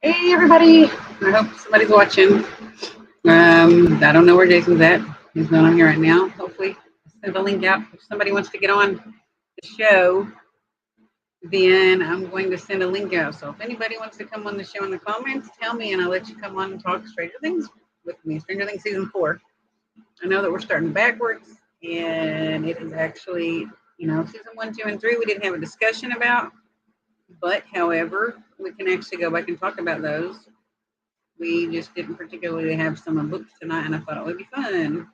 Hey everybody! I hope somebody's watching. I don't know where Jason's at. He's not on here right now. Hopefully, send the link out if somebody wants to get on the show. Then I'm going to send a link out. So if anybody wants to come on the show in the comments, tell me, and I'll let you come on and talk Stranger Things with me. Stranger Things season 4. I know that we're starting backwards, and it is actually, season 1, 2, and 3 we didn't have a discussion about. But, however, we can actually go back and talk about those. We just didn't particularly have some books tonight, and I thought it would be fun.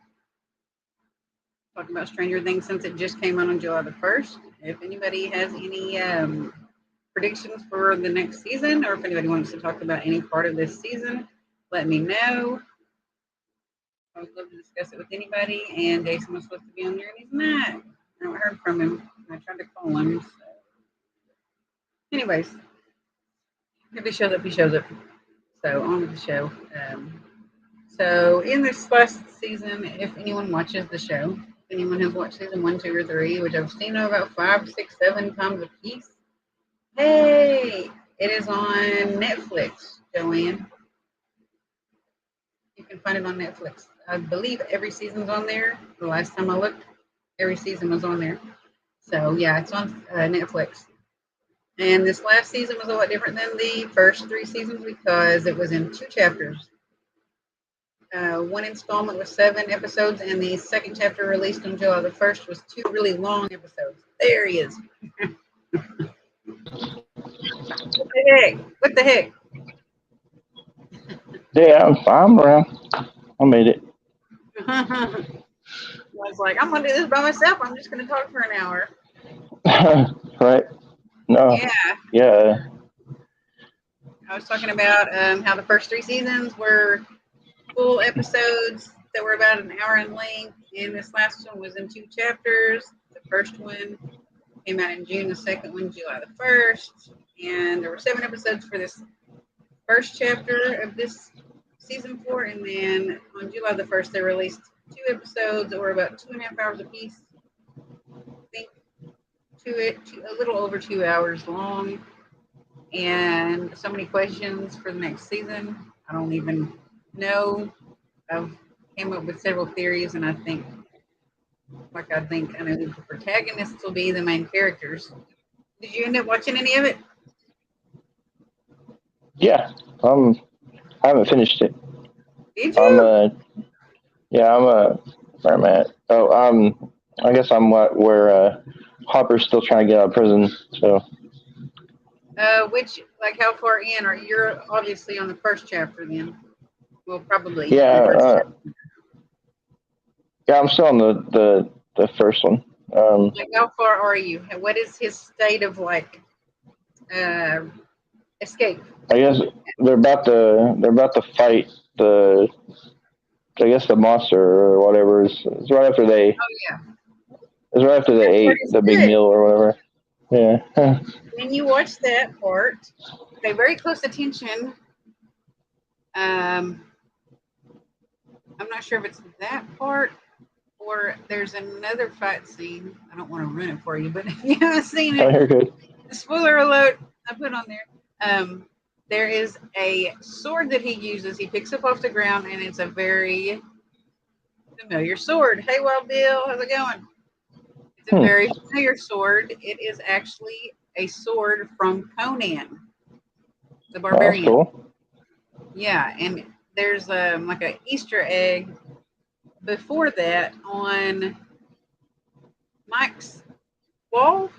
Talk about Stranger Things since it just came out on July the 1st. If anybody has any predictions for the next season, or if anybody wants to talk about any part of this season, let me know. I would love to discuss it with anybody, and Jason was supposed to be on there, and he's not. I haven't heard from him. I tried to call him. So. Anyways, if he shows up, he shows up. So on with the show. So in this last season, if anyone watches the show, if anyone has watched season 1, 2, or 3, which I've seen about 5, 6, 7 times a piece, hey, it is on Netflix, Joanne. You can find it on Netflix. I believe every season's on there. The last time I looked, every season was on there. So yeah, it's on Netflix. And this last season was a lot different than the first 3 seasons because it was in 2 chapters. One installment was 7 episodes, and the second chapter released on July the 1st was 2 really long episodes. There he is. What the heck? Yeah, I'm around. I made it. I was like, I'm going to do this by myself. I'm just going to talk for an hour. Right. No. Yeah. I was talking about how the first 3 seasons were full episodes that were about an hour in length, and this last one was in 2 chapters. The first one came out in June, the second one July the 1st, and there were 7 episodes for this first chapter of this season 4, and then on July the 1st they released 2 episodes that were about 2.5 hours apiece. I think a little over 2 hours long, and so many questions for the next season. I don't even know. I've came up with several theories, and I think I know who the protagonists will be, the main characters. Did you end up watching any of it? Yeah. I haven't finished it. Did you? Where I'm at. I guess I'm where Hopper's still trying to get out of prison. So. How far in? Or you're obviously on the first chapter then? Well, probably. Yeah. I'm still on the first one. How far are you? What is his state of escape? I guess they're about to fight the monster or whatever. It's right after they. Oh yeah. It's right after they ate the big meal or whatever. Yeah. When you watch that part, pay very close attention. I'm not sure if it's that part or there's another fight scene. I don't want to ruin it for you, but if you haven't seen it, you're good. Spoiler alert, I put on there. There is a sword that he uses. He picks up off the ground, and it's a very familiar sword. Hey, Wild Bill, how's it going? It's a very familiar sword. It is actually a sword from Conan, the Barbarian. Oh, that's cool. Yeah, and there's like an Easter egg before that on Mike's wall.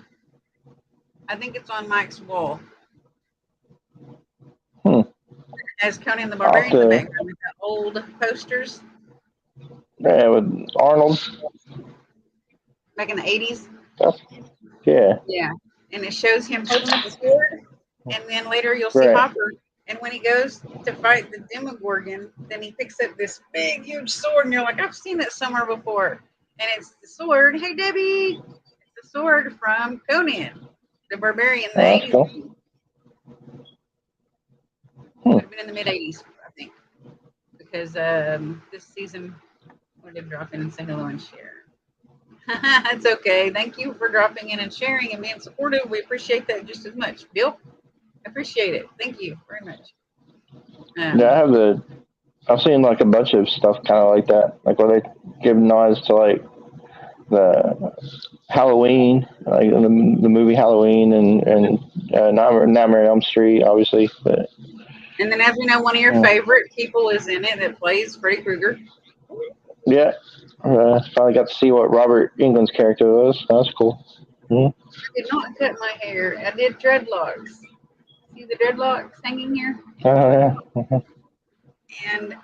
I think it's on Mike's wall. As Conan the Barbarian in the background with the old posters. Yeah, with Arnold. Back in the 80s. Yeah. Yeah. And it shows him holding up the sword. And then later you'll see Hopper. And when he goes to fight the Demogorgon, then he picks up this big, huge sword. And you're like, I've seen that somewhere before. And it's the sword. Hey, Debbie. It's the sword from Conan, the Barbarian in the 80s. Cool. Would have been in the mid-80s, I think. Because this season, I did drop in and say hello and share. It's okay. Thank you for dropping in and sharing and being supportive. We appreciate that just as much. Bill, I appreciate it. Thank you very much. Yeah, I've seen like a bunch of stuff kind of like that, like where they give nods to like the Halloween, like the movie Halloween, and Nightmare on Elm Street, obviously. But And then, as we know, one of your favorite people is in it that plays Freddy Krueger. yeah, finally got to see what Robert Englund's character was. That was cool. I did not cut my hair. I did dreadlocks. See the dreadlocks hanging here? Oh yeah. And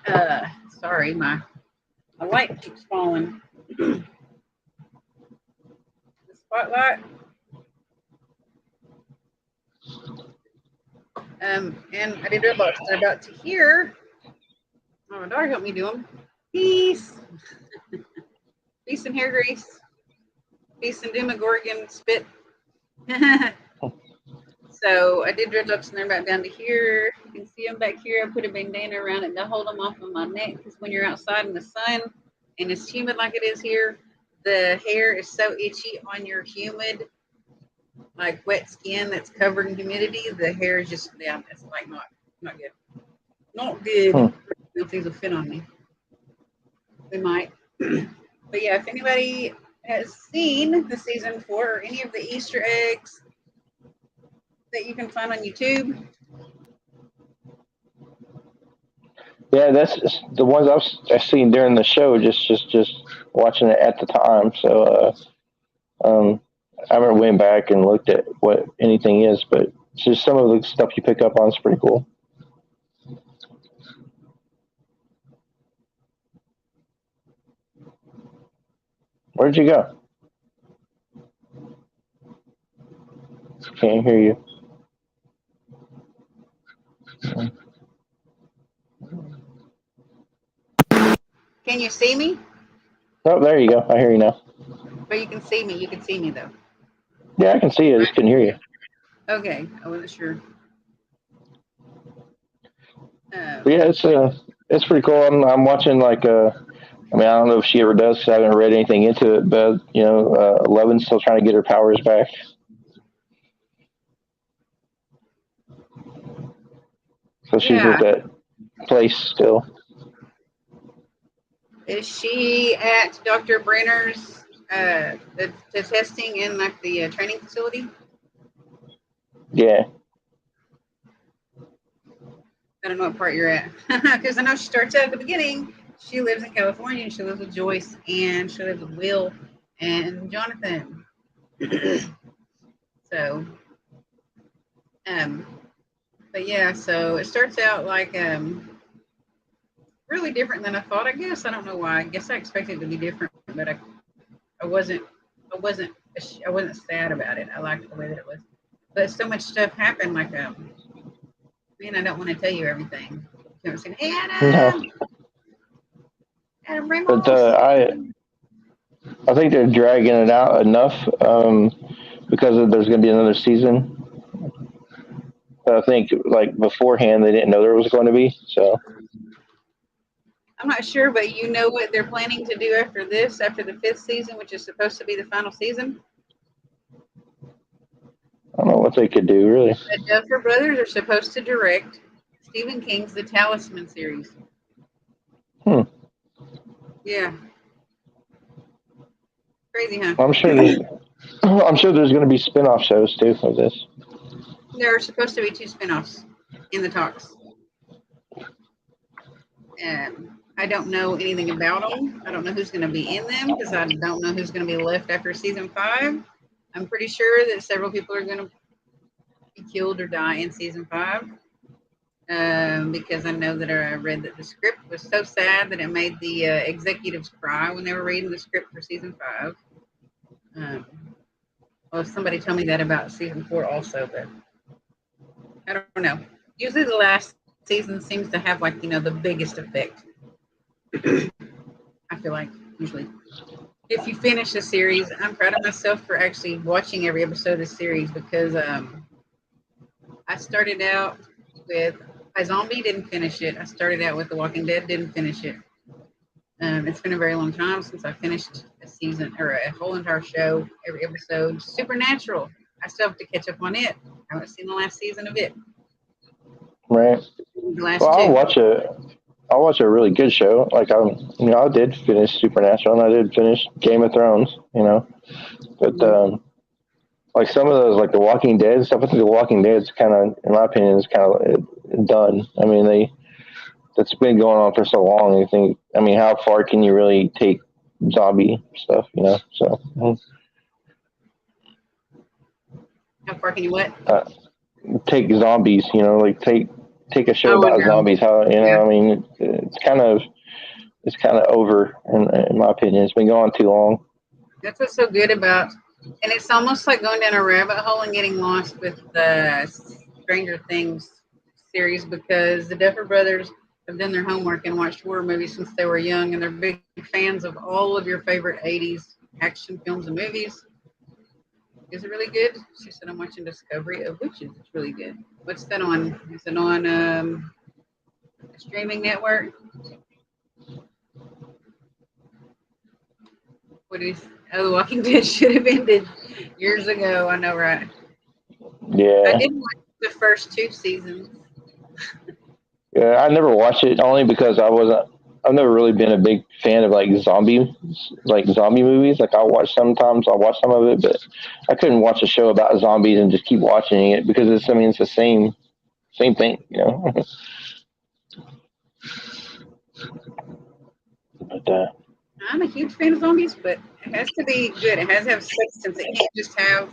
sorry, my light keeps falling. The spotlight. And I did dreadlocks. They're about to hear. Oh, my daughter helped me do them. Peace. Peace and hair grease. Peace and Demogorgon spit. So I did dreadlocks and they're about down to here. You can see them back here. I put a bandana around it to hold them off of my neck because when you're outside in the sun and it's humid like it is here, the hair is so itchy on your humid, like wet skin that's covered in humidity. The hair is just, yeah, it's like not good. Not good. I don't know if these will fit on me. They might. But yeah, if anybody has seen the season 4 or any of the Easter eggs that you can find on YouTube. Yeah, that's the ones I've seen during the show. Just watching it at the time. So I haven't went back and looked at what anything is, but it's just some of the stuff you pick up on is pretty cool. Where'd you go? Can't hear you. Can you see me? Oh, there you go. I hear you now. But you can see me. You can see me though. Yeah, I can see you. I just couldn't hear you. Okay, I wasn't sure. But yeah, it's pretty cool. I'm watching like I mean, I don't know if she ever does because I haven't read anything into it, but Eleven's still trying to get her powers back. So she's at that place still. Is she at Dr. Brenner's the testing in like the training facility? Yeah. I don't know what part you're at because I know she starts out at the beginning. She lives in California and she lives with Joyce and she lives with Will and Jonathan. So, but yeah, so it starts out like really different than I thought. I guess I don't know why. I guess I expected it to be different, but I wasn't sad about it. I liked the way that it was. But so much stuff happened. Like man, I don't want to tell you everything. You know, saying, hey, Adam. No. Adam Ramos. But I think they're dragging it out enough because there's going to be another season. But I think like beforehand they didn't know there was going to be. So I'm not sure, but you know what they're planning to do after this, after the 5th season, which is supposed to be the final season? I don't know what they could do, really. The Duffer Brothers are supposed to direct Stephen King's The Talisman series. Yeah. Crazy, huh? I'm sure there's going to be spin-off shows too of this. There are supposed to be 2 spinoffs in the talks. I don't know anything about them. I don't know who's going to be in them because I don't know who's going to be left after season 5. I'm pretty sure that several people are going to be killed or die in season 5 because I know that I read that the script was so sad that it made the executives cry when they were reading the script for season 5. Well, somebody told me that about season 4 also, but I don't know. Usually the last season seems to have like, the biggest effect. I feel like usually if you finish a series, I'm proud of myself for actually watching every episode of the series because I started out with a zombie, didn't finish it. I started out with The Walking Dead, didn't finish it. It's been a very long time since I finished a season or a whole entire show, every episode. Supernatural, I still have to catch up on it. I haven't seen the last season of it. Right. The last Well, two. I'll watch a really good show. Like I did finish Supernatural and I did finish Game of Thrones. But like some of those, like The Walking Dead stuff. I think The Walking Dead's kind of, in my opinion, is kind of done. I mean, that's been going on for so long. You think, I mean, how far can you really take zombie stuff? So How far can you what? take zombies. Like take a show Oh, about no. zombies. How Yeah. I mean, it's kind of over in my opinion. It's been going too long. That's what's so good about, and it's almost like going down a rabbit hole and getting lost with the Stranger Things series because the Duffer Brothers have done their homework and watched horror movies since they were young, and they're big fans of all of your favorite 80s action films and movies. Is it really good? She said, I'm watching Discovery of Witches. It's really good. What's that on? Is it on a streaming network? What is? Oh, The Walking Dead should have ended years ago. I know, right? I Yeah. did watch the first two seasons. Yeah, I never watched it only because I've never really been a big fan of like zombie movies. Like I'll watch some of it, but I couldn't watch a show about zombies and just keep watching it because it's the same thing. But I'm a huge fan of zombies, but it has to be good. It has to have substance. It can't just have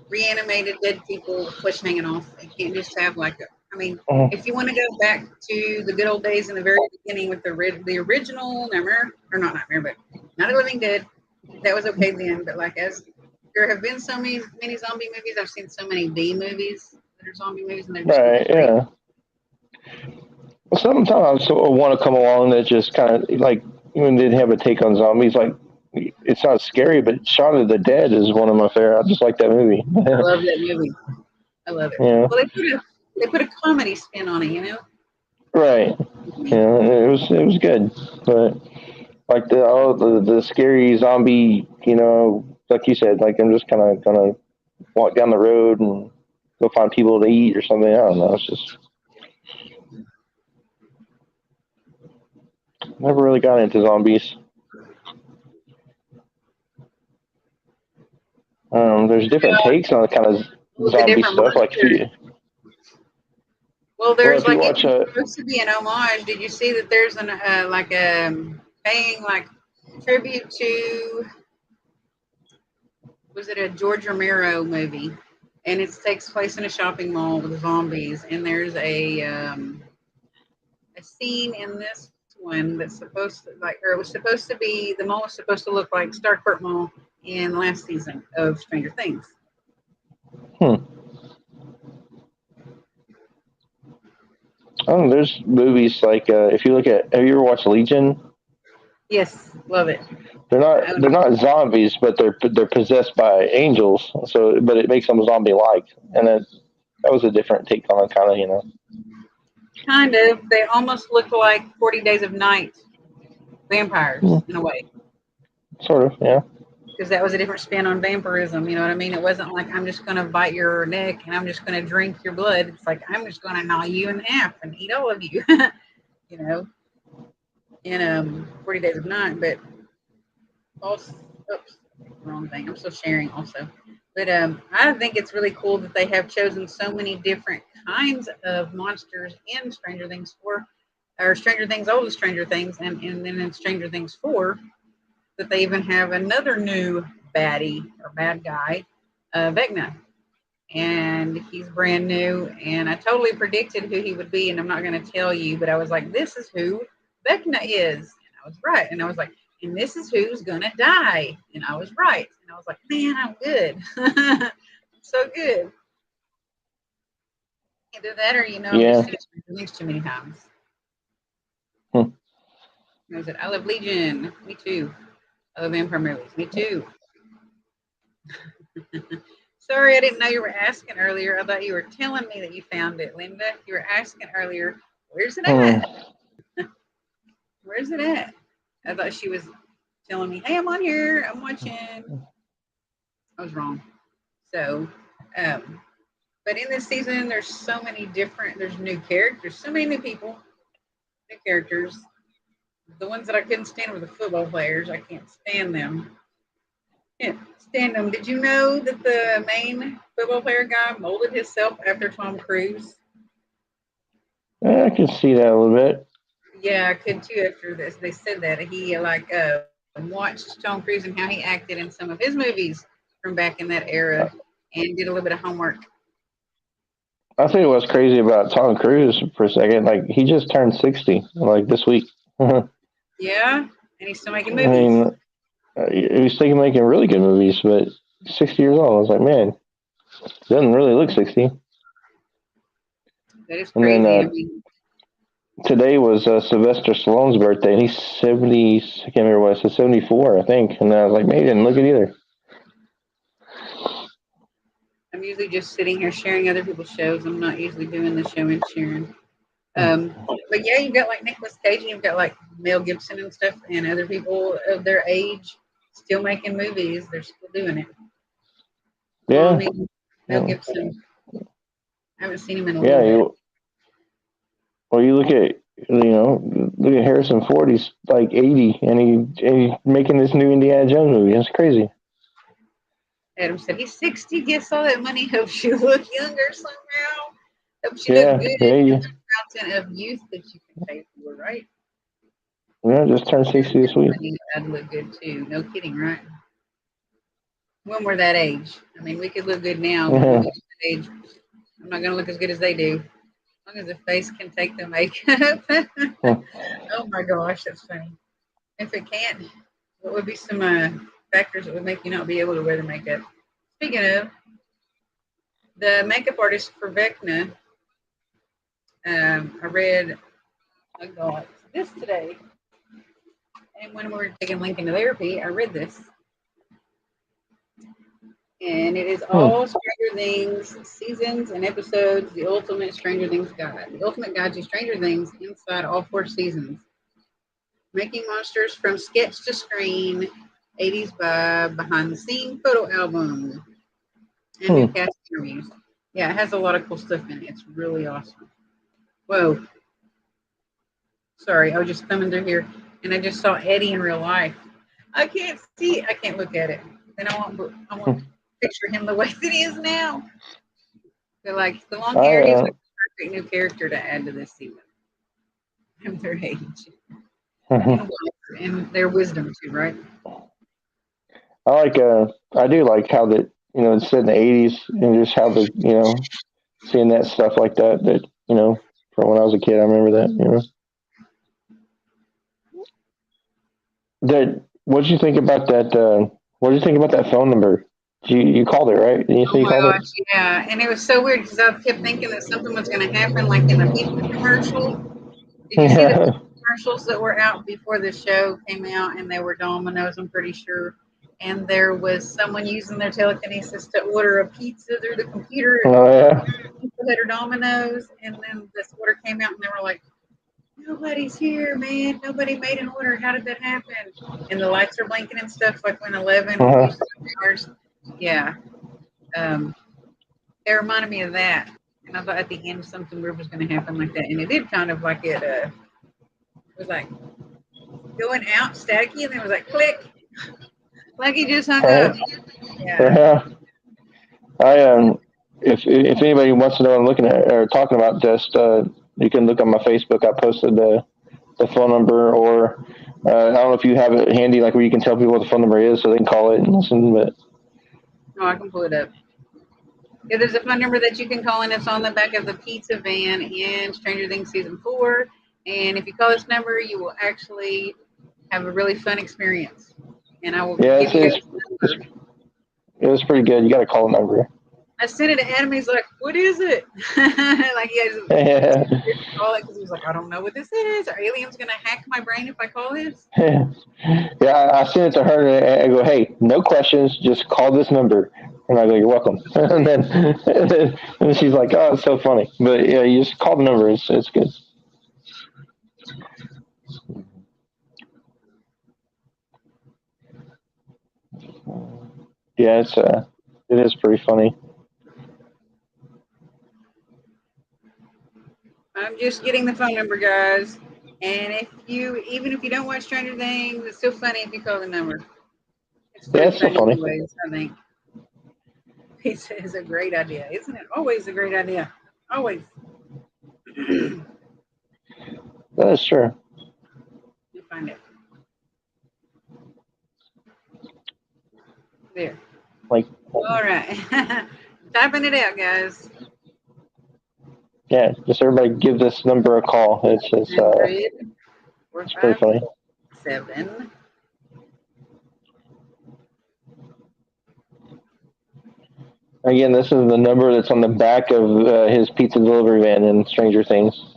reanimated dead people with flesh hanging off. It can't just have I mean, if you want to go back to the good old days in the very beginning with the original Nightmare, or not Nightmare, but Not a Living Dead, that was okay then. But like as there have been so many zombie movies, I've seen so many B movies that are zombie movies, and they're just not right, great. yeah. Well, sometimes I want to come along that just kind of like even didn't have a take on zombies. Like it's not scary, but Shaun of the Dead is one of my favorite. I just like that movie. I love that movie. I love it. Yeah, Well, they put a comedy spin on it. right. Yeah, it was good, but like the scary zombie, like you said, like I'm just kind of gonna walk down the road and go find people to eat or something. I don't know. It's just never really got into zombies. There's different takes on the kind of With the zombie different stuff. Like monsters. Well, well, there's if you like watch it's supposed to be an homage. Did you see that there's an like a paying like tribute to was it a George Romero movie? And it takes place in a shopping mall with zombies. And there's a scene in this one that's supposed to or it was supposed to be the mall was supposed to look like Starkport Mall in the last season of Stranger Things. hmm. Oh, there's movies like if you look at, have you ever watched Legion? Yes, love it. They're not zombies, but they're possessed by angels. So, but it makes them zombie like, and that was a different take on it, kind of. Kind of. They almost look like 40 Days of Night vampires Hmm, in a way. sort of, yeah. Because that was a different spin on vampirism. You know what I mean? It wasn't like I'm just going to bite your neck and I'm just going to drink your blood. It's like I'm just going to gnaw you in half and eat all of you. you know, in 40 Days of Night. But also, oops, wrong thing. I'm still sharing also. But I think it's really cool that they have chosen so many different kinds of monsters in Stranger Things 4, or Stranger Things, old Stranger Things, and then in Stranger Things 4, that they even have another new baddie or bad guy, Vecna. And he's brand new. And I totally predicted who he would be. And I'm not going to tell you, but I was like, this is who Vecna is. And I was right. And I was like, and this is who's going to die. And I was right. And I was like, man, I'm good. so good. Either that or, I've just Yeah. seen it news too many times. Hmm. I said, I love Legion. Me too. I love vampire movies. Me too. Sorry, I didn't know you were asking earlier. I thought you were telling me that you found it, Linda. You were asking earlier, where's it Hmm. at? Where's it at? I thought she was telling me, hey, I'm on here. I'm watching. I was wrong. So, but But in this season, there's so many different. There's new characters, so many new people, new characters. The ones that I couldn't stand were the football players. I can't stand them. Can't stand them. Did you know that the main football player guy molded himself after Tom Cruise? I can see that a little bit. Yeah, I could too. After this, they said that he watched Tom Cruise and how he acted in some of his movies from back in that era, and did a little bit of homework. I think what's crazy about Tom Cruise for a second, like he just turned 60, like this week. Yeah, and he's still making I movies. mean, he's still making really good movies, but 60 years old. I was like, man, he doesn't really look 60. That is And crazy. then I mean, today was Sylvester Stallone's birthday, and he's 70. I can't remember what it said, 74, I think. And I was like, man, he didn't look it either. I'm usually just sitting here sharing other people's shows. I'm not usually doing the show and sharing. But yeah, you've got like Nicolas Cage, and you've got like Mel Gibson and stuff, and other people of their age still making movies. They're still doing it. Yeah. I mean, Mel Gibson. I haven't seen him in a Yeah. little bit. You look at Harrison Ford. He's like 80, and he's making this new Indiana Jones movie. It's crazy. Adam said he's 60. Guess all that money helps you look younger somehow. Helps you look good. It's a fountain of youth that you can pay for, right? Yeah, just turned 60 this week. I'd look good too. No kidding, right? When we're that age. I mean, we could look good now. But when we get that age, I'm not going to look as good as they do. As long as the face can take the makeup. Oh my gosh, that's funny. If it can't, what would be some factors that would make you not be able to wear the makeup? Speaking of, the makeup artist for Vecna, I got this today. And when we were taking Lincoln to therapy, I read this. And it is all Stranger Things seasons and episodes, the ultimate Stranger Things guide. The ultimate guide to Stranger Things inside all 4 seasons. Making monsters from sketch to screen, 80s vibe, behind the scene photo album, and new cast interviews. Yeah, it has a lot of cool stuff in it. It's really awesome. Whoa. Sorry, I was just thumbing through here, and I just saw Eddie in real life. I can't look at it. Then I want to picture him the way that he is now. So like the long hair, he's like a perfect new character to add to this season. And their age. And their wisdom too, right? I do like how that, it's set in the 80s, and just how seeing that stuff like that, from when I was a kid, I remember that, What did you think about that, what did you think about that phone number? You called it, right? Didn't you say you called it? Yeah. And it was so weird because I kept thinking that something was going to happen like in the pizza commercial. Did you see the commercials that were out before the show came out, and they were Domino's, I'm pretty sure. And there was someone using their telekinesis to order a pizza through the computer. Oh, yeah. People that are Domino's, and then this order came out, and they were like, nobody's here, man. Nobody made an order. How did that happen? And the lights are blinking and stuff, like when 11 hours. Yeah. It reminded me of that. And I thought at the end something weird was going to happen like that. And it did kind of like it was like going out staticky, and then it was like click. Like he just hung up. Yeah. If anybody wants to know what I'm looking at or talking about, just you can look on my Facebook. I posted the phone number, or I don't know if you have it handy, like where you can tell people what the phone number is, so they can call it and listen. But no, I can pull it up. Yeah, there's a phone number that you can call, and it's on the back of the pizza van in Stranger Things season 4. And if you call this number, you will actually have a really fun experience. And I will give you guys the number. It was pretty good. You got to call the number. I sent it to Adam. He's like, "What is it?" Like he has call it because he was like, "I don't know what this is. Are aliens gonna hack my brain if I call this?" Yeah, I sent it to her, and I go, "Hey, no questions. Just call this number." And I go, "You're welcome." and then she's like, "Oh, it's so funny." But yeah, you just call the number. It's good. Yeah, it is pretty funny. I'm just getting the phone number, guys. And even if you don't watch Stranger Things, it's still funny if you call the number. It's Yeah, pretty it's so funny funny. anyways, I think. Pizza is a great idea. Isn't it always a great idea? Always. That is true. You find it. There. Like, All right. Typing it out, guys. yeah, just everybody give this number a call. It's 100 it's pretty funny. 457. Again, this is the number that's on the back of his pizza delivery van in Stranger Things.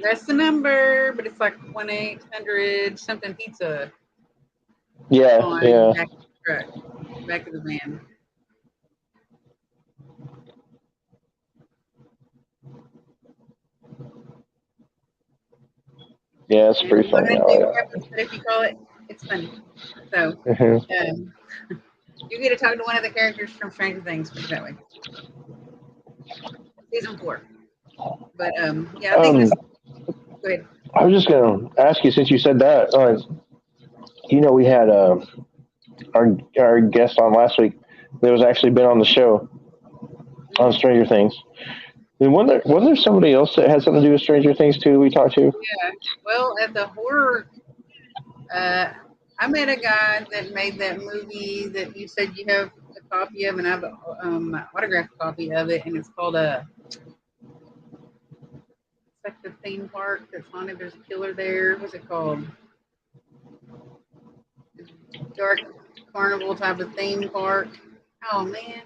That's the number, but it's like 1-800 something pizza Yeah, on yeah. back of the truck, back of the van. Yeah, it's And pretty I'm funny. not going to say what happens, but if you call it, it's funny. So, you get to talk to one of the characters from Stranger Things, put it that way. Season 4. But, yeah, I think this. Go ahead. I was just going to ask you, since you said that, we had our guest on last week that was actually been on the show on Stranger Things. And wasn't there somebody else that had something to do with Stranger Things too? We talked to. Yeah. Well, at the horror, I met a guy that made that movie that you said you have a copy of, and I have an autographed copy of it, and it's called it's like the theme park that's haunted. There's a killer there. What's it called? Dark carnival type of theme park. Oh man.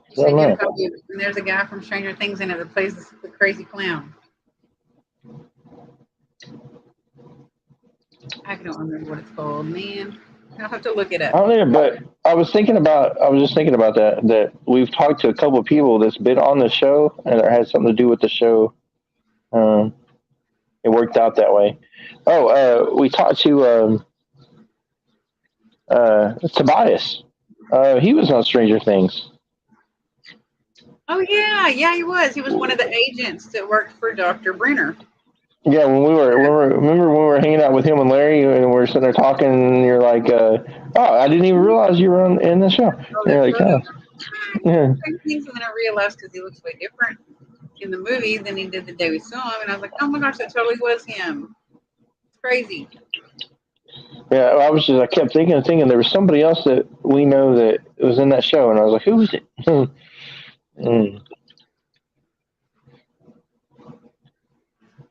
You said you had a copy of it, and there's a guy from Stranger Things in it that plays the crazy clown. I don't remember what it's called, man. I'll have to look it up. I don't know, but I was just thinking about that we've talked to a couple of people that's been on the show and it had something to do with the show. It worked out that way. Oh, we talked to Tobias. He was on Stranger Things. Oh yeah, he was. He was one of the agents that worked for Dr. Brenner. Yeah, remember when we were hanging out with him and Larry, and we were sitting there talking, and you're like, "Oh, I didn't even realize you were in the show." Oh, you're like, "Oh, yeah." Things, and then I realized because he looks way different in the movie than he did the day we saw him, and I was like, "Oh my gosh, that totally was him." It's crazy. Yeah, I kept thinking there was somebody else that we know that was in that show, and I was like, "Who is it?"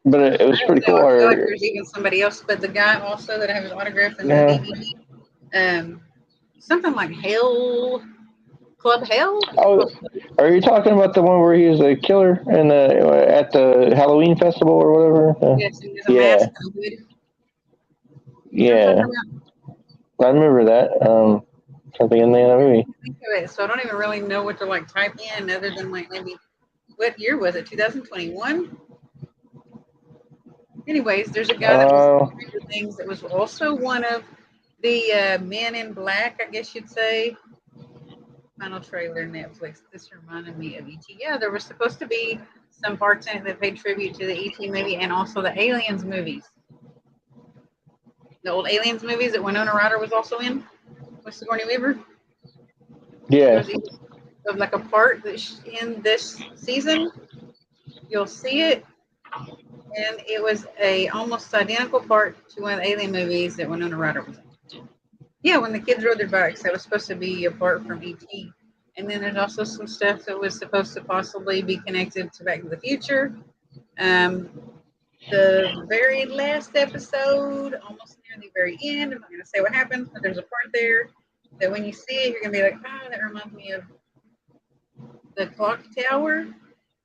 But it was pretty cool. I feel like there's even somebody else, but the guy also that I have his autograph in the DVD, something like Club Hell. Oh, are you talking about the one where he was a killer at the Halloween festival or whatever? Yes, he was a mask and a hood. Yeah, I remember that. Something in the movie. So I don't even really know what to type in other than maybe what year was it? 2021. Anyways, there's a guy that was doing things that was also one of the Men in Black, I guess you'd say. Final trailer, Netflix. This reminded me of E.T. Yeah, there was supposed to be some parts in it that paid tribute to the E.T. movie and also the Aliens movies. The old Aliens movies that Winona Ryder was also in with Sigourney Weaver. Yeah. Of a part that's in this season. You'll see it. And it was a almost identical part to one of the Alien movies that Winona Ryder was in. Yeah, when the kids rode their bikes, that was supposed to be a part from E.T. And then there's also some stuff that was supposed to possibly be connected to Back to the Future. The very last episode, almost near the very end, I'm not going to say what happens, but there's a part there that when you see it, you're going to be like, oh, that reminds me of the clock tower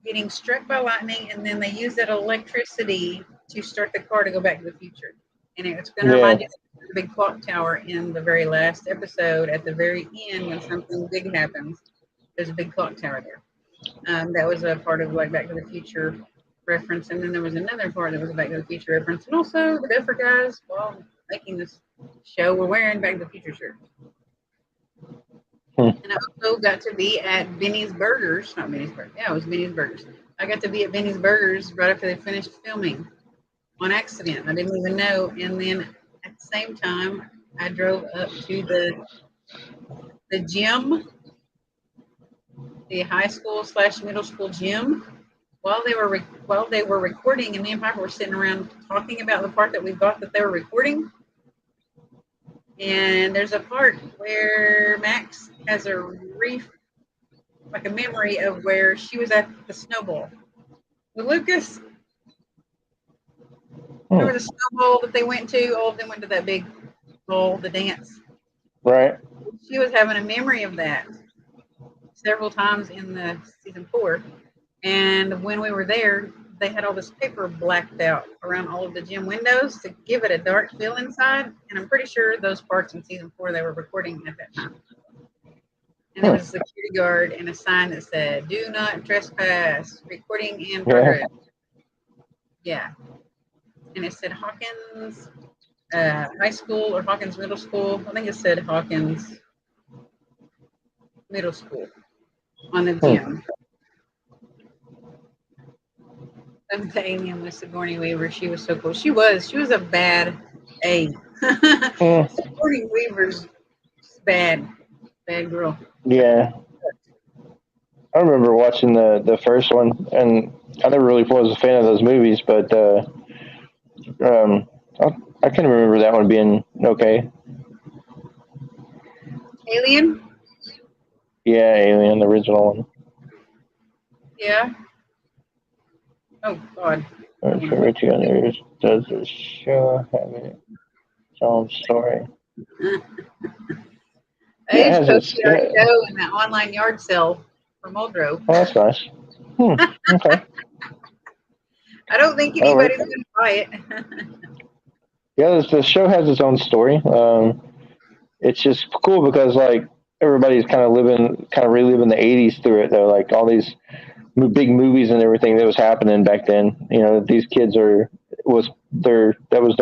getting struck by lightning, and then they use that electricity to start the car to go back to the future. And it's going to remind you of the big clock tower in the very last episode. At the very end, when something big happens, there's a big clock tower there. That was a part of Back to the Future reference. And then there was another part that was a Back to the Future reference. And also, the Duffer guys, while making this show, were wearing Back to the Future shirts. And I also got to be at Benny's Burgers. Not Benny's Burgers. Yeah, it was Benny's Burgers. I got to be at Benny's Burgers right after they finished filming on accident. I didn't even know. And then at the same time, I drove up to the gym, the high school / middle school gym, while they were recording, and me and Piper were sitting around talking about the part that we thought that they were recording. And there's a part where Max has a memory of where she was at the snowball with Lucas. Remember the snowball that they went to? All of them went to that big bowl, the dance. Right. She was having a memory of that several times in the season 4. And when we were there, they had all this paper blacked out around all of the gym windows to give it a dark feel inside. And I'm pretty sure those parts in season 4 they were recording at that time. And there was a security guard and a sign that said, "Do not trespass, recording in progress." Yeah. And it said Hawkins High School or Hawkins Middle School. I think it said Hawkins Middle School on the gym. And the alien was Sigourney Weaver. She was so cool. She was a bad A. Sigourney Weaver's bad girl. Yeah. I remember watching the first one, and I never really was a fan of those movies, but I can remember that one being okay. Alien? Yeah, Alien, the original one. Yeah. Oh, God. Richie Unders does the show have its own story? I used to post our show in that online yard sale for Muldrow. Oh, that's nice. Okay. I don't think anybody's going to buy it. Yeah, the show has its own story. It's just cool because like everybody's kind of reliving the '80s through it. Though, like all these big movies and everything that was happening back then. You know, these kids that was their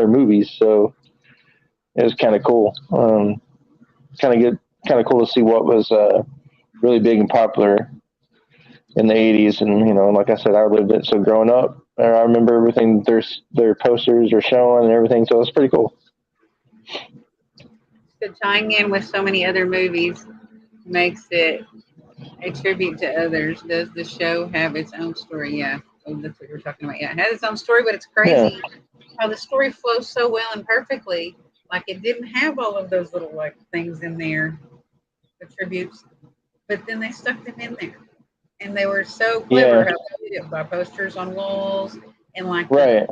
movies, so it was kind of cool. Kind of cool to see what was really big and popular in the '80s. And you know, like I said, I lived it, so growing up, I remember everything their posters are showing and everything. So it's pretty cool. So tying in with so many other movies makes it a tribute to others. Does the show have its own story? Yeah. Oh, that's what you're talking about. Yeah, it has its own story, but it's crazy how the story flows so well and perfectly. Like it didn't have all of those little like things in there, the tributes, but then they stuck them in there, and they were so clever how they did it by posters on walls and like the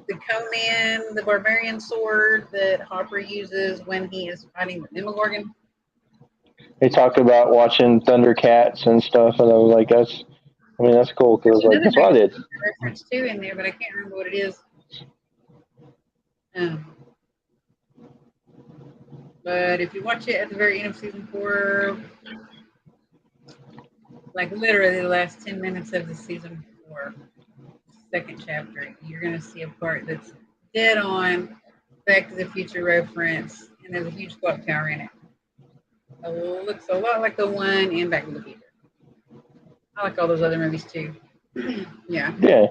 Conan, the barbarian sword that Hopper uses when he is fighting the Demogorgon. They talked about watching Thundercats and stuff, and I was like, that's cool because like that's what I did. Reference too in there, but I can't remember what it is. But if you watch it at the very end of season 4, like literally the last 10 minutes of the season 4 second chapter, you're going to see a part that's dead on Back to the Future reference, and there's a huge clock tower in it. It looks a lot like the one in Back to the Future. I like all those other movies too. Yeah. Yeah.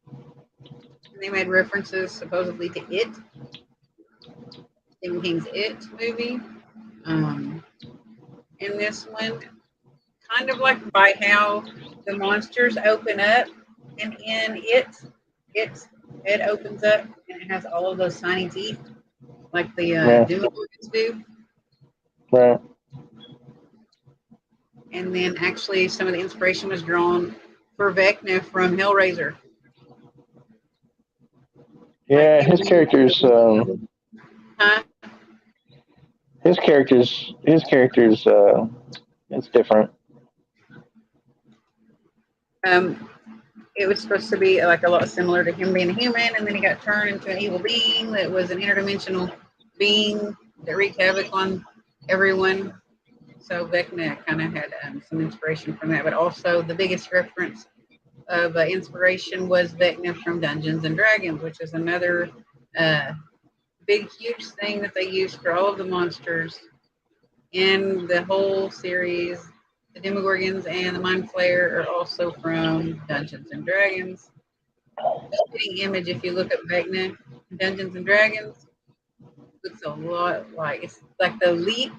And they made references supposedly to It, Stephen King's It movie. In this one, kind of like by how the monsters open up, and in it opens up and it has all of those tiny teeth, like the Demogorgons do. Right. And then actually some of the inspiration was drawn for Vecna from Hellraiser. Yeah, his characters. His characters. It's different. It was supposed to be like a lot similar to him being a human, and then he got turned into an evil being that was an interdimensional being that wreaked havoc on everyone. So Vecna kind of had some inspiration from that, but also the biggest reference of inspiration was Vecna from Dungeons and Dragons, which is another big, huge thing that they use for all of the monsters in the whole series. The Demogorgons and the Mind Flayer are also from Dungeons and Dragons. The fitting image, if you look at Vecna Dungeons and Dragons, looks a lot like it's like the leech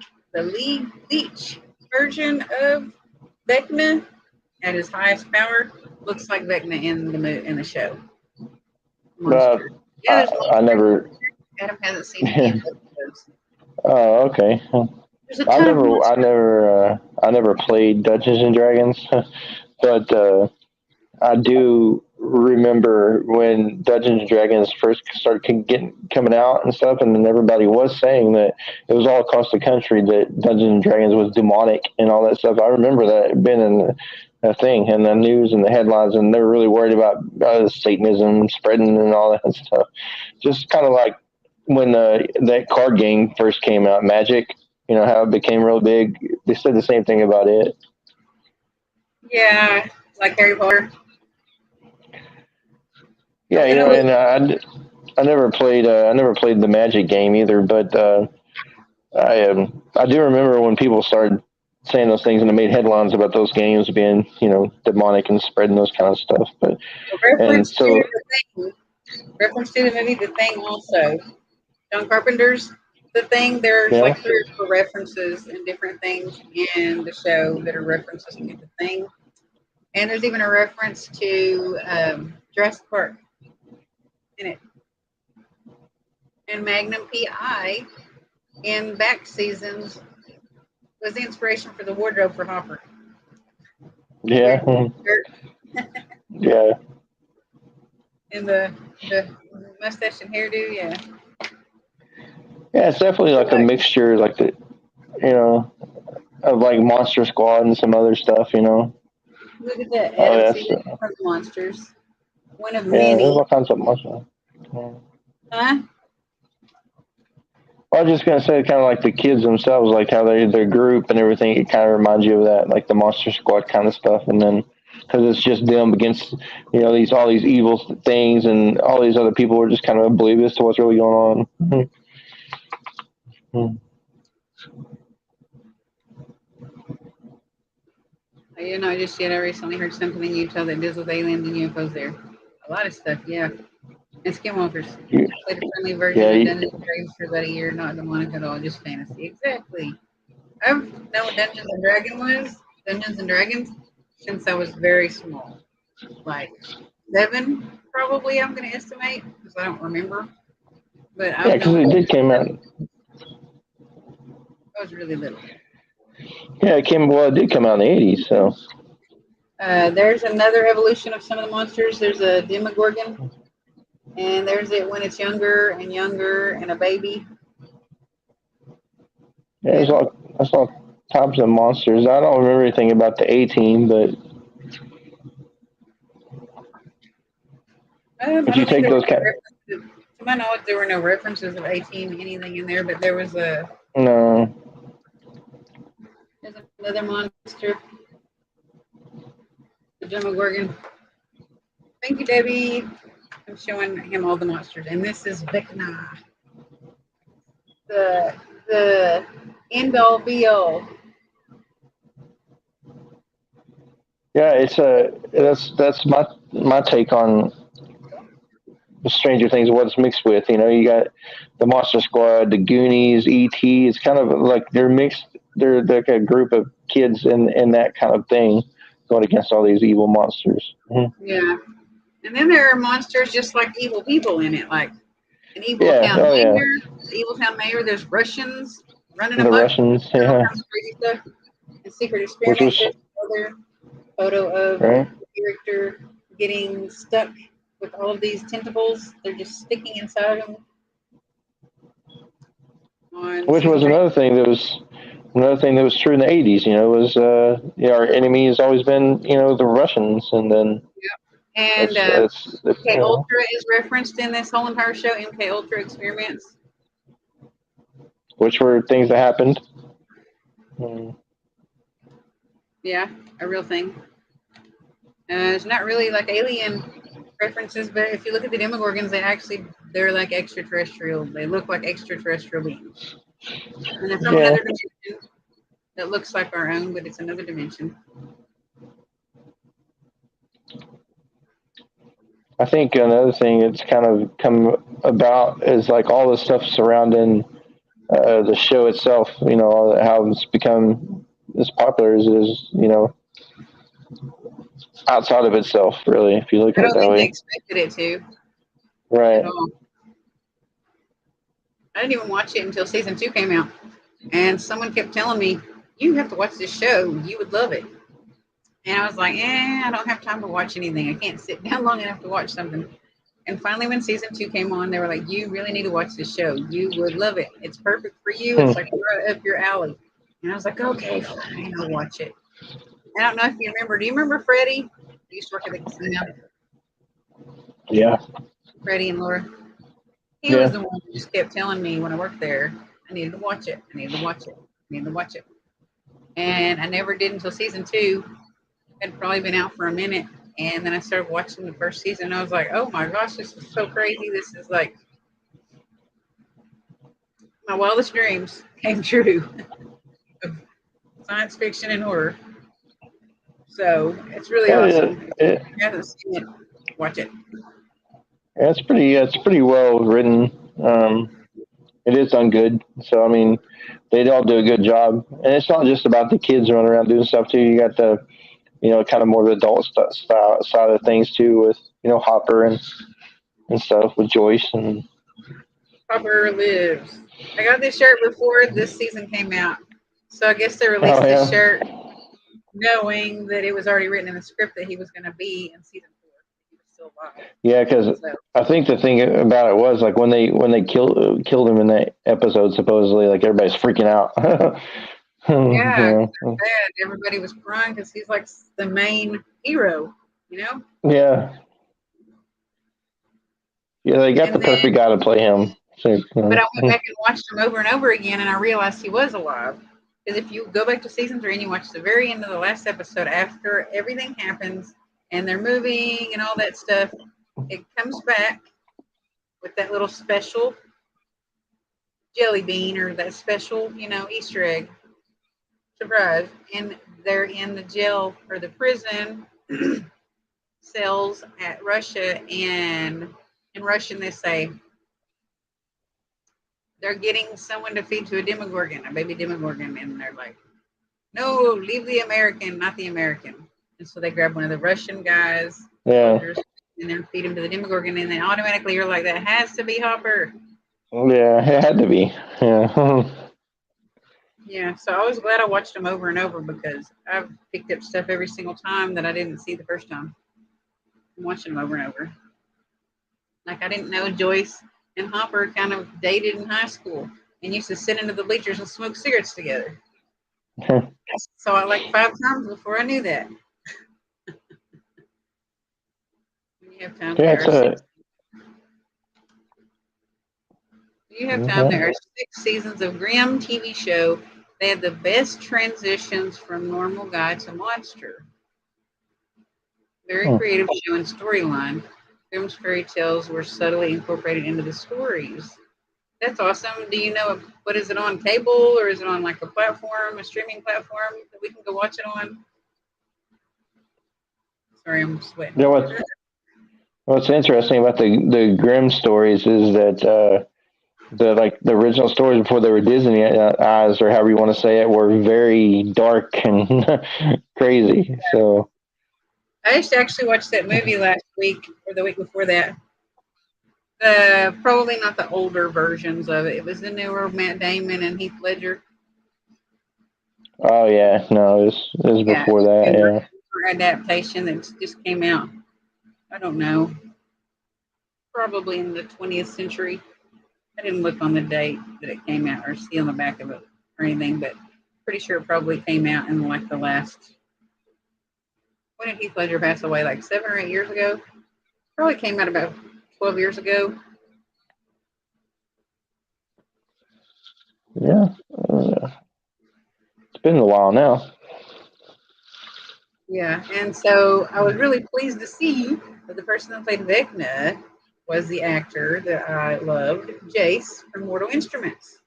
version of Vecna at his highest power. Looks like Vecna in the show. Monster. Yeah, there's I never. Adam hasn't seen any of those. Oh, okay. There's a ton of monsters. I never played Dungeons and Dragons, but I do remember when Dungeons and Dragons first started coming out and stuff, and then everybody was saying that it was all across the country that Dungeons and Dragons was demonic and all that stuff. I remember that being in a thing in the news and the headlines, and they were really worried about Satanism spreading and all that stuff. Just kind of like when that card game first came out, Magic. You know how it became real big. They said the same thing about it. Yeah, like Harry Potter. Yeah, you know, and I never played the Magic game either, but I do remember when people started saying those things and they made headlines about those games being, you know, demonic and spreading those kind of stuff. But reference to the movie The Thing also. John Carpenter's The Thing. There's like 3 or 4 references and different things in the show that are references to The Thing. And there's even a reference to Jurassic Park in it. And Magnum P.I. in back seasons was the inspiration for the wardrobe for Hopper. Yeah. Yeah. And the mustache and hairdo, yeah. Yeah, it's definitely like a mixture, like the, you know, of like Monster Squad and some other stuff, you know. Look at that Adam season from Monsters. One of many. There's all kinds of monsters. Yeah. Huh? I was just gonna say, kind of like the kids themselves, like how their group and everything. It kind of reminds you of that, like the Monster Squad kind of stuff. And then because it's just them against, you know, all these evil things, and all these other people are just kind of oblivious to what's really going on. You know, just yet I recently heard something in Utah that deals with aliens and UFOs there. A lot of stuff, yeah. And skinwalkers. Played a friendly version of Dungeons and Dragons for about a year, not demonic at all, just fantasy. Exactly. I've known what Dungeons and Dragons, since I was very small. Like 7, probably, I'm going to estimate, because I don't remember. But yeah, because it did come out. I was really little. Yeah, it did come out in the 80s, so. There's another evolution of some of the monsters. There's a Demogorgon, and there's it when it's younger and a baby. Yeah, there's all types of monsters. I don't remember anything about the A-Team, but if you take those kind, to my knowledge, there were no references of A-Team, anything in there, but there was no. There's another monster, the Demogorgon. Thank you, Debbie. I'm showing him all the monsters, and this is Vecna, the end all be all. Yeah, that's my take on Stranger Things. What it's mixed with, you know, you got the Monster Squad, the Goonies, E.T. It's kind of like they're mixed. They're like a group of kids in that kind of thing, going against all these evil monsters. Mm-hmm. Yeah, and then there are monsters just like evil people in it, like an evil town mayor. The evil town mayor. There's Russians running amok. Russians, yeah. Crazy stuff. And Secret Experiment. There's another photo of the character getting stuck with all of these tentacles. They're just sticking inside of him. Which was another thing that was true in the 80s. You know, was our enemy has always been, you know, the Russians, and then. Yeah. And MK Ultra is referenced in this whole entire show. MK Ultra experiments, which were things that happened. Yeah, a real thing. It's not really like alien references, but if you look at the Demogorgons, they're like extraterrestrial. They look like extraterrestrial beings. And they're from another dimension. that looks like our own, but it's another dimension. I think another thing that's kind of come about is like all the stuff surrounding the show itself. You know, how it's become as popular as it is. You know, outside of itself, really, if you look I at it don't that think they way. expected it to Right. at all. I didn't even watch it until season 2 came out, and someone kept telling me, "You have to watch this show. You would love it." And I was like, I don't have time to watch anything. I can't sit down long enough to watch something. And finally, when season 2 came on, they were like, "You really need to watch this show. You would love it. It's perfect for you. Hmm. It's like right up your alley." And I was like, "Okay, fine, I'll watch it." I don't know if you remember. Do you remember Freddie? He used to work at the casino. Yeah. Freddie and Laura. He was Yeah. the one who just kept telling me when I worked there, I needed to watch it. I needed to watch it. I needed to watch it. And I never did until season 2. Had probably been out for a minute. And then I started watching the first season. And I was like, oh my gosh, this is so crazy. This is like my wildest dreams came true of science fiction and horror. So it's really awesome. If you haven't seen it, watch it. It's pretty well written. It is done good. So I mean, they all do a good job, and it's not just about the kids running around doing stuff too. You got the kind of more the adult style side of things too, with Hopper and stuff with Joyce and. Hopper lives. I got this shirt before this season came out. So I guess they released Oh this yeah. shirt knowing that it was already written in the script that he was going to be in season 4. He was still alive. Yeah, because So I think the thing about it was like when they killed him in that episode, supposedly like everybody's freaking out. yeah, Yeah. bad. Everybody was crying because he's like the main hero, you know. Yeah. Yeah, they got And the then, perfect guy to play him. So, but I went back and watched him over and over again, and I realized he was alive. Because if you go back to season 3 and you watch the very end of the last episode, after everything happens and they're moving and all that stuff, it comes back with that little special jelly bean or that special, Easter egg surprise. And they're in the jail or the prison cells at Russia, and in Russian they say they're getting someone to feed to a demogorgon, a baby demogorgon, and they're like, "No, leave the American, not the American." And so they grab one of the Russian guys, yeah. soldiers, and then feed him to the demogorgon, and then automatically you're like, "That has to be Hopper." Yeah, it had to be. Yeah. Yeah, so I was glad I watched them over and over because I've picked up stuff every single time that I didn't see the first time. I'm watching them over and over. Like I didn't know Joyce and Hopper kind of dated in high school and used to sit into the bleachers and smoke cigarettes together. Saw it like 5 times before I knew that. When you have time, Yeah, there it's are a. 6. You have time. Yeah. There are 6 seasons of Grimm TV show. They had the best transitions from normal guy to monster. Very creative show and storyline. Grimm's fairy tales were subtly incorporated into the stories. That's awesome. Do you know what is it on cable or is it on like a platform, a streaming platform that we can go watch it on? Sorry, I'm sweating. Yeah. What's interesting about the Grimm stories is that the original stories before they were Disney eyes or however you want to say it were very dark and crazy. So. I used to actually watch that movie last week or the week before that. Probably not the older versions of it. It was the newer Matt Damon and Heath Ledger. Oh yeah, no, it was Yeah, before that. Yeah. adaptation that just came out. I don't know. Probably in the 20th century. I didn't look on the date that it came out or see on the back of it or anything, but pretty sure it probably came out in like the last. When did Heath Ledger pass away? Like 7 or 8 years ago? Probably came out about 12 years ago. Yeah. It's been a while now. Yeah, and so I was really pleased to see that the person that played Vecna was the actor that I loved, Jace from Mortal Instruments.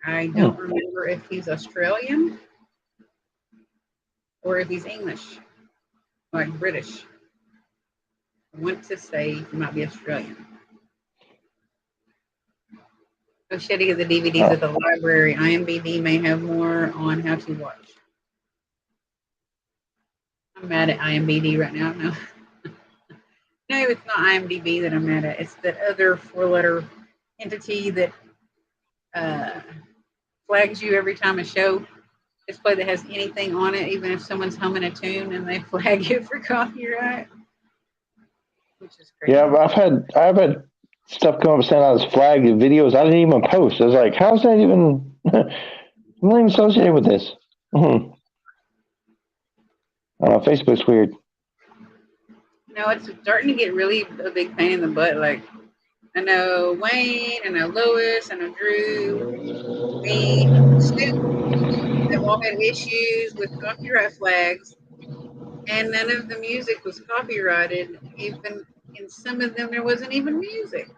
I don't remember if he's Australian or if he's English, like British. I want to say he might be Australian. Oh shit, he has the DVDs at the library. IMDb may have more on how to watch. I'm mad at IMDb right now. No, no, it's not IMDb that I'm mad at. It's that other 4-letter entity that flags you every time a show is played that has anything on it, even if someone's humming a tune and they flag you for copyright. Which is crazy. Yeah, I've had stuff come up saying I was flagged in videos I didn't even post. I was like, how's that even? I'm not even associated with this. Facebook's weird. No, it's starting to get really a big pain in the butt. Like, I know Wayne, I know Lois, I know Drew, me, Snoop. They've all had issues with copyright flags, and none of the music was copyrighted. Even in some of them, there wasn't even music.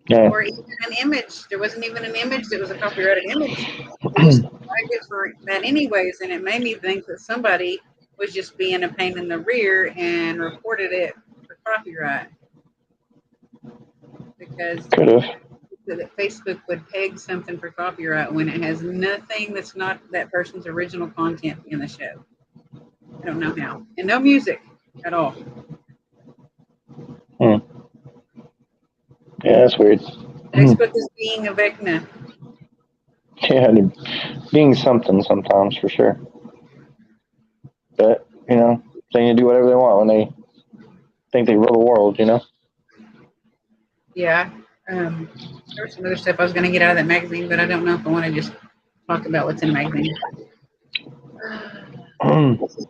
Yeah. Or even an image. There wasn't even an image that was a copyrighted image. They just flagged it for that anyways, and it made me think that somebody was just being a pain in the rear and reported it for copyright. Because that Facebook would peg something for copyright when it has nothing that's not that person's original content in the show. I don't know how. And no music at all. Yeah, that's weird. Facebook is being a vecna. Yeah, being something sometimes for sure. But, they can do whatever they want when they think they rule the world, Yeah. There was some other stuff I was going to get out of that magazine, but I don't know if I want to just talk about what's in the magazine.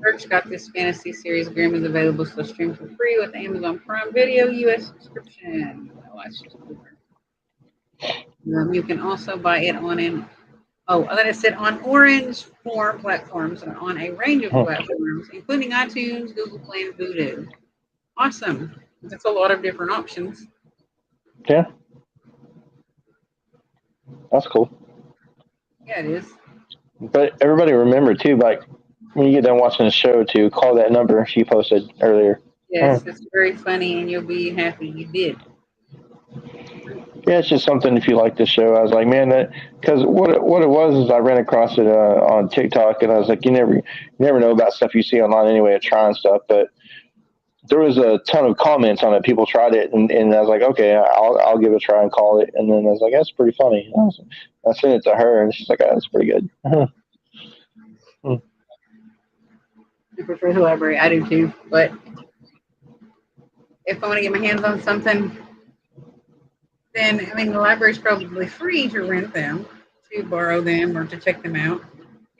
Search got this fantasy series. Grimm is available to stream for free with Amazon Prime Video US subscription. You can also buy it on on Orange Form platforms and on a range of platforms, including iTunes, Google Play, and Vudu. Awesome. That's a lot of different options. Yeah. That's cool. Yeah, it is. But everybody remember, too, like, when you get done watching the show, to call that number she posted earlier. Yes, it's very funny, and you'll be happy you did. Yeah, it's just something if you like the show. I was like, man, because what it was is I ran across it on TikTok, and I was like, you never know about stuff you see online anyway, of trying stuff. But there was a ton of comments on it. People tried it, and I was like, okay, I'll give it a try and call it. And then I was like, that's pretty funny. I sent it to her, and she's like, oh, that's pretty good. I prefer the library. I do too. But if I want to get my hands on something, then, the library's probably free to rent them, to borrow them, or to check them out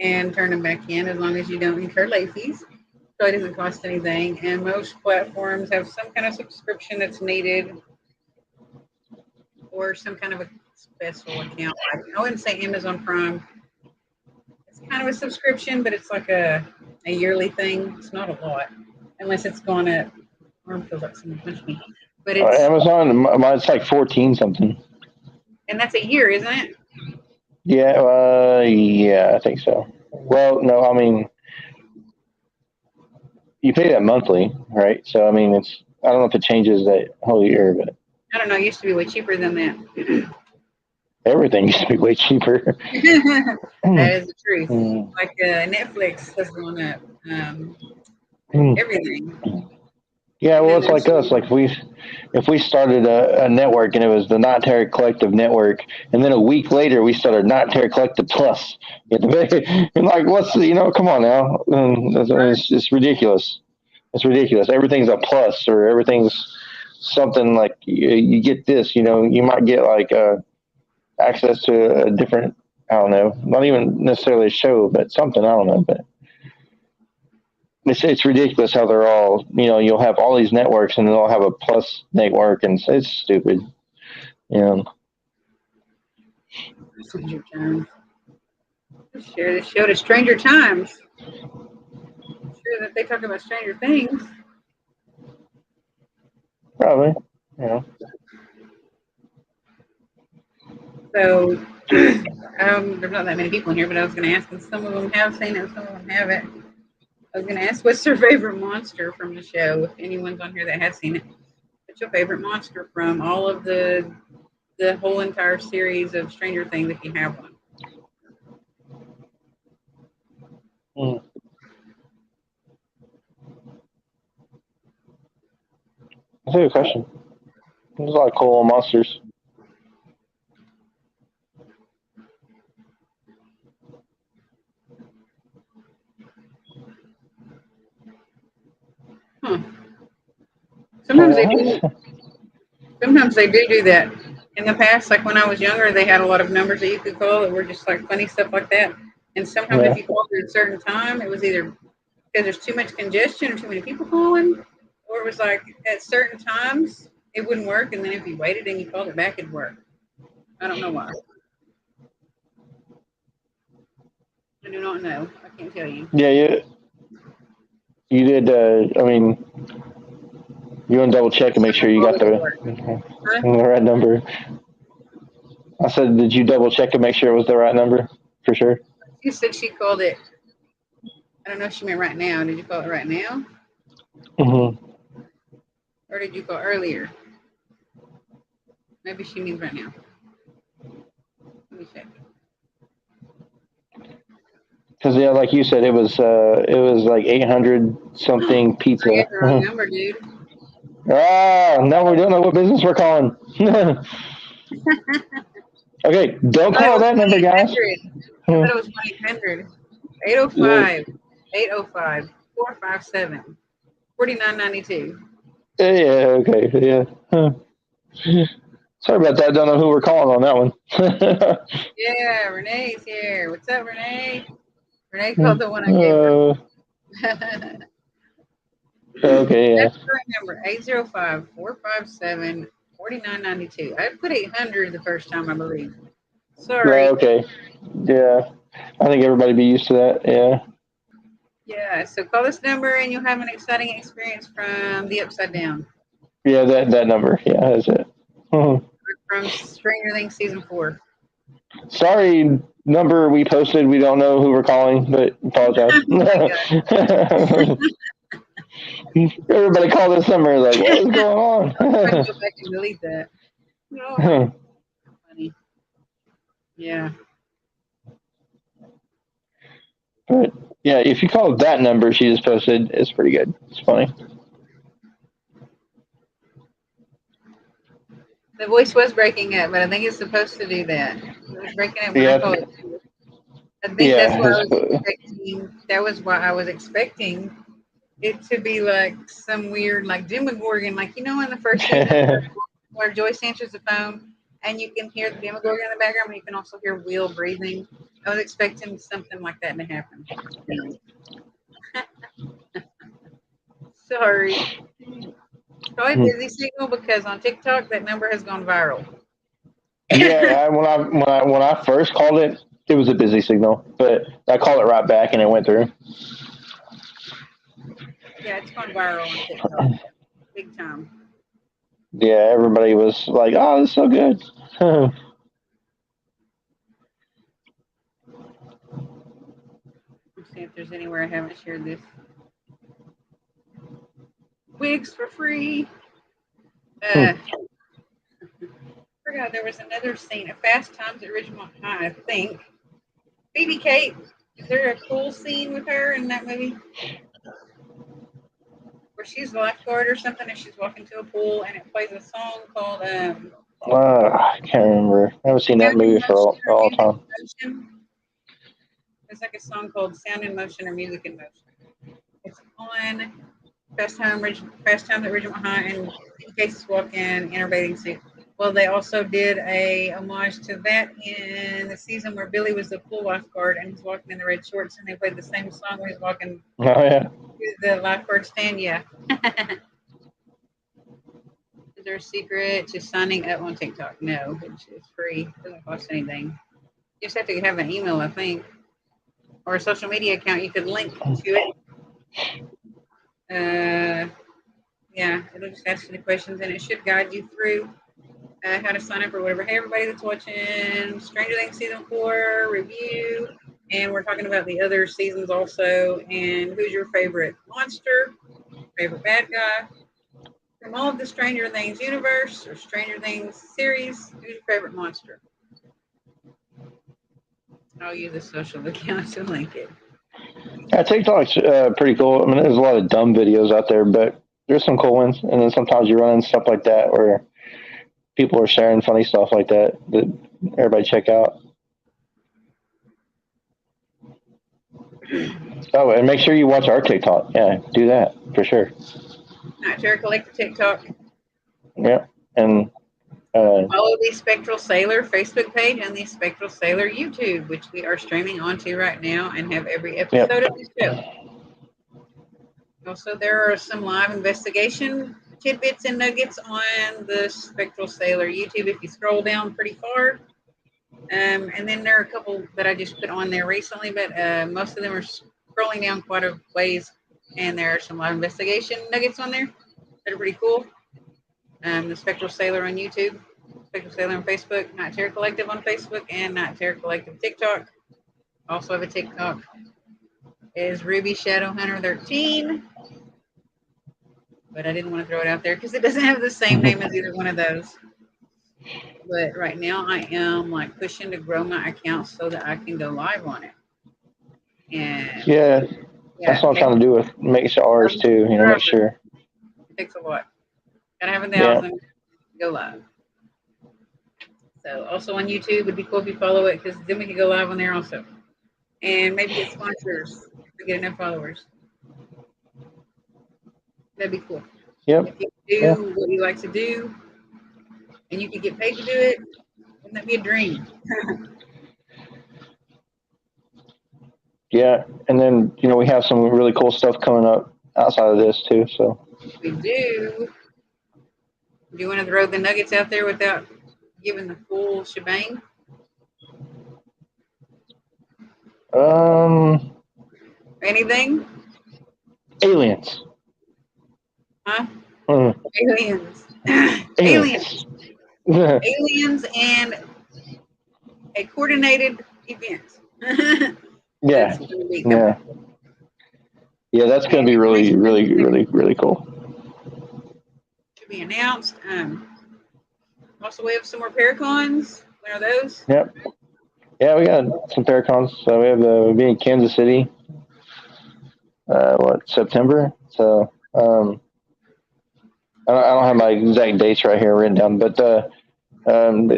and turn them back in, as long as you don't incur late fees. So it doesn't cost anything. And most platforms have some kind of subscription that's needed, or some kind of a special account. I wouldn't say Amazon Prime. It's kind of a subscription, but it's like a yearly thing. It's not a lot, unless it's gone up. Arm feels like someone punched me. But it's Amazon, mine's like 14 something. And that's a year, isn't it? Yeah, yeah, I think so. Well, no, you pay that monthly, right? So, it's, I don't know if it changes that whole year, but I don't know. It used to be way cheaper than that. everything used to be way cheaper. That is the truth. Like Netflix has gone up. Everything. Yeah, well, it's like us. Like if we started a network and it was the Not Terror Collective Network, and then a week later we started Not Terror Collective Plus, and like, what's come on now, it's ridiculous. It's ridiculous. Everything's a plus, or everything's something like you get this. You might get like access to a different. I don't know, not even necessarily a show, but something. I don't know, but. It's ridiculous how they're all, you'll have all these networks and they'll have a plus network, and it's stupid. Stranger Times. Share this show to Stranger Times. I'm sure that they talk about Stranger Things. Probably, So there's not that many people in here, but I was going to ask, and some of them have seen it, some of them haven't. I was going to ask, what's their favorite monster from the show? If anyone's on here that has seen it, what's your favorite monster from all of the whole entire series of Stranger Things, if you have one? That's a good question. There's a lot of cool monsters. Sometimes they do. Sometimes they do that. In the past, like when I was younger, they had a lot of numbers that you could call that were just like funny stuff like that. And sometimes if you called at a certain time, it was either because there's too much congestion or too many people calling, or it was like at certain times it wouldn't work, and then if you waited and you called it back, it'd work. I don't know why. I do not know. I can't tell you. Yeah, you did. I mean, you want to double check and make sure you got the right number. I said, did you double check and make sure it was the right number? For sure. She said she called it. I don't know if she meant right now. Did you call it right now? Mm-hmm. Or did you call earlier? Maybe she means right now. Let me check. Because yeah, like you said, it was like 800 something pizza. I got the wrong number, dude. Now we don't know what business we're calling. Okay, don't call that number, guys. I thought it was 1-800. 805 805 457 4992. Yeah, okay, yeah. Sorry about that. Don't know who we're calling on that one. Yeah, Renee's here. What's up, Renee? Renee called the one I gave her. Okay, yeah. That's the right number, 805 457 4992. I put 800 the first time, I believe. Sorry. Okay. Yeah. I think everybody be used to that. Yeah. Yeah, so call this number and you'll have an exciting experience from the Upside Down. Yeah, that number. Yeah, that's it. From Stranger Things Season 4. Sorry, number we posted. We don't know who we're calling, but apologize. Everybody call this number. Like, what is going on? I can go back and delete that. No. Funny. Yeah. But yeah, if you call that number she just posted, it's pretty good. It's funny. The voice was breaking up, but I think it's supposed to do that. It was breaking up when I called it. I think that's what I was expecting. That was why I was expecting it to be like some weird, like Demogorgon, like in the first season where Joyce answers the phone and you can hear the Demogorgon in the background, but you can also hear Will breathing. I was expecting something like that to happen. Sorry. Probably busy signal because on TikTok that number has gone viral. Yeah, when I first called it, it was a busy signal, but I called it right back and it went through. Yeah, it's gone viral on TikTok, big time. Yeah, everybody was like, "Oh, this is so good." Let's see if there's anywhere I haven't shared this. Wigs for free. Forgot there was another scene at Fast Times at Ridgemont High, I think. Phoebe Kate, is there a cool scene with her in that movie? Where she's a lifeguard or something and she's walking to a pool and it plays a song called I can't remember. I haven't seen that movie for a long time. There's like a song called Sound in Motion or Music in Motion. It's on Fast Times at Ridgemont High, and Phoebe Cates walking in her bathing suit. Well, they also did a homage to that in the season where Billy was the pool lifeguard and he's walking in the red shorts, and they played the same song when he's walking to the lifeguard stand. Yeah. Is there a secret to signing up on TikTok? No, it's free. It doesn't cost anything. You just have to have an email, I think, or a social media account. You could link to it. Yeah, it'll just ask you the questions and it should guide you through. how to sign up or whatever. Hey, everybody that's watching Stranger Things Season 4 review. And we're talking about the other seasons also. And who's your favorite monster, favorite bad guy? From all of the Stranger Things universe or Stranger Things series, who's your favorite monster? I'll use a social account to link it. Yeah, TikTok's pretty cool. I mean, there's a lot of dumb videos out there, but there's some cool ones. And then sometimes you run into stuff like that where people are sharing funny stuff like that everybody check out. Oh, and make sure you watch our TikTok. Yeah, do that for sure. Nightmare Collective TikTok. Yeah, and follow the Spectral Sailor Facebook page and the Spectral Sailor YouTube, which we are streaming onto right now and have every episode of the show. Also, there are some live investigation tidbits and nuggets on the Spectral Sailor YouTube if you scroll down pretty far. And then there are a couple that I just put on there recently, but most of them are scrolling down quite a ways, and there are some live investigation nuggets on there that are pretty cool. The Spectral Sailor on YouTube, Spectral Sailor on Facebook, Night Terror Collective on Facebook, and Night Terror Collective TikTok. Also have a TikTok is Ruby Shadow Hunter 13. But I didn't want to throw it out there because it doesn't have the same name as either one of those. But right now I am like pushing to grow my account so that I can go live on it. And yeah, that's what I'm trying to do with make ours too. Make sure. It takes a lot. Gotta have 1,000 to go live. So also on YouTube would be cool if you follow it because then we can go live on there also. And maybe get sponsors if we get enough followers. That'd be cool. Yep. If you do what you like to do and you can get paid to do it, wouldn't that be a dream? Yeah, and then we have some really cool stuff coming up outside of this too. So we do. Do you want to throw the nuggets out there without giving the full shebang? Anything? Aliens. Huh? Aliens. Aliens. Aliens and a coordinated event. Yeah. Yeah, that's going to be really, really, really, really cool. To be announced. Also, we have some more Paracons. When are those? Yep. Yeah, we got some Paracons. So we have we'll be in Kansas City. September? So I don't have my exact dates right here written down, but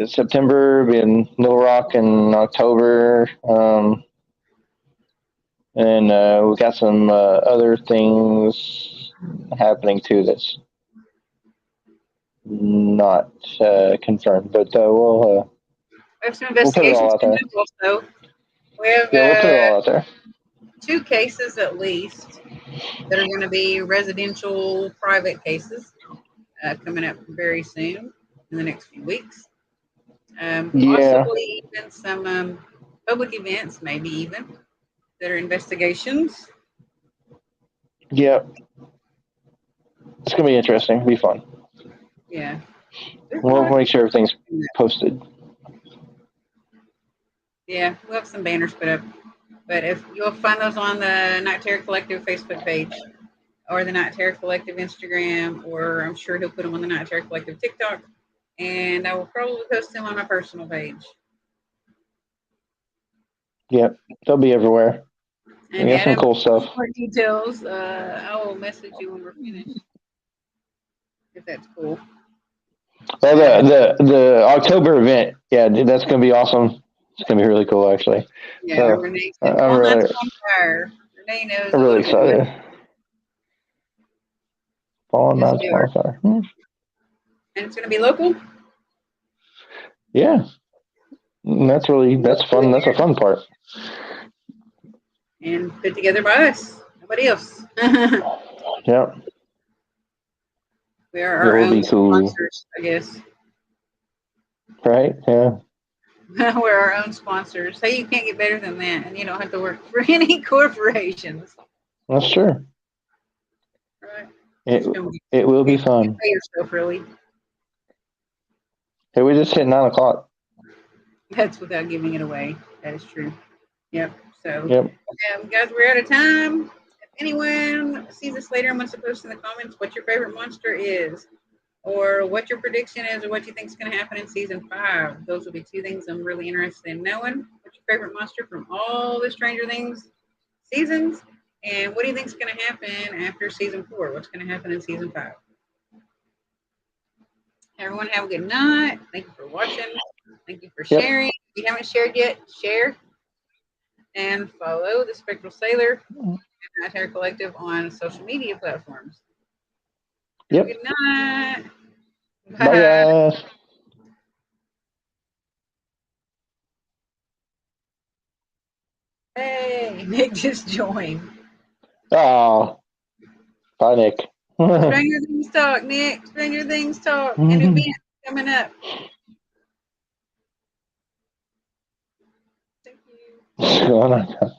September, be in Little Rock in October. And we've got some other things happening too that's not confirmed, but we'll have some investigations we'll put it all out there. Also. We have we'll put it all out there. 2 cases at least that are going to be residential private cases coming up very soon in the next few weeks. Possibly even some public events, maybe even, that are investigations. Yep. It's going to be interesting. It'll be fun. Yeah. We'll make sure everything's posted. Yeah, we'll have some banners put up. But if you'll find those on the Night Terror Collective Facebook page or the Night Terror Collective Instagram, or I'm sure he'll put them on the Night Terror Collective TikTok. And I will probably post them on my personal page. Yep, they'll be everywhere. And we got some cool stuff. More details. I will message you when we're finished. If that's cool. Well, the October event, yeah, that's going to be awesome. It's going to be really cool, actually. Yeah, so, Renee said, I'm really, on fire. Renee knows. I'm really excited. Fallen Knights on fire. And it's going to be local? Yeah. That's fun. That's a fun part. And put together by us. Nobody else. Yep. We are our own sponsors, I guess. Right? Yeah. We're our own sponsors. Hey, you can't get better than that, and you don't have to work for any corporations. That's true. Right. It will be fun. Pay yourself, really. Hey, we just hit 9 o'clock. That's without giving it away. That is true. Yep. So, Yep. guys, we're out of time. If anyone sees this later and wants to post in the comments what your favorite monster is, or what your prediction is, or what you think is going to happen in season 5, those will be 2 things I'm really interested in knowing. What's your favorite monster from all the Stranger Things seasons, and what do you think is going to happen after season 4? What's going to happen in season 5? Everyone have a good night. Thank you for watching. Thank you for sharing. If you haven't shared yet, share and follow the Spectral Sailor and Terror Collective on social media platforms. Yep. Good night. Bye, guys. Hey, Nick just joined. Oh, bye, Nick. Stranger Things talk, Nick. Stranger Things talk. An event coming up. Thank you.